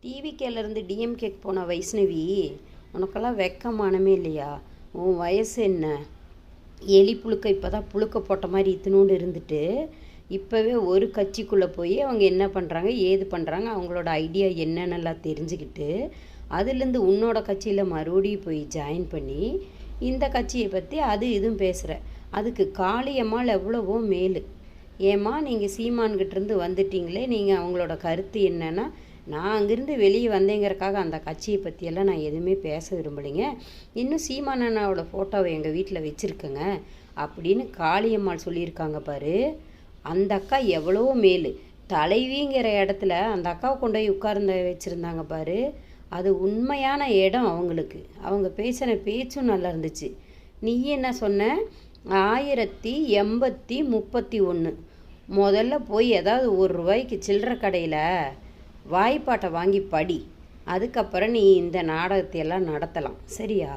டிவிகேலேருந்து டிஎம்கேக்கு போன வைஷ்ணவி, உனக்கெல்லாம் வெக்கமானமே இல்லையா? உன் வயசு என்ன? எலி புழுக்க இப்போ தான் புழுக்க போட்ட மாதிரி இத்தினோண்டு இருந்துட்டு இப்போவே ஒரு கட்சிக்குள்ளே போய் அவங்க என்ன பண்ணுறாங்க ஏது பண்ணுறாங்க அவங்களோட ஐடியா என்னென்னலாம் தெரிஞ்சுக்கிட்டு அதுலேருந்து உன்னோட கட்சியில் மறுபடியும் போய் ஜாயின் பண்ணி இந்த கட்சியை பற்றி அது இதுவும் பேசுகிற. அதுக்கு காளியம்மாள் எவ்வளவோ மேலு. ஏம்மா நீங்கள் சீமான்கிட்டேருந்து வந்துட்டீங்களே, நீங்கள் அவங்களோட கருத்து என்னென்னா, நான் அங்கேருந்து வெளியே வந்தேங்கிறக்காக அந்த கட்சியை பற்றியெல்லாம் நான் எதுவுமே பேச விரும்பலைங்க. இன்னும் சீமானண்ணாவோட ஃபோட்டோவை எங்கள் வீட்டில் வச்சுருக்கேங்க அப்படின்னு காளியம்மாள் சொல்லியிருக்காங்க பாரு. அந்த அக்கா எவ்வளோ மேலு. தலைவிங்கிற இடத்துல அந்த அக்காவை கொண்டு போய் உட்கார்ந்து வச்சுருந்தாங்க பாரு. அது உண்மையான இடம் அவங்களுக்கு. அவங்க பேசின பேச்சும் நல்லா இருந்துச்சு. நீ என்ன சொன்ன? 1081 முதல்ல போய் ஏதாவது ₹1 சில்லற கடையில் வாய்ப்பாட்டை வாங்கி படி. அதுக்கப்புறம் நீ இந்த நாடகத்தையெல்லாம் நடத்தலாம், சரியா?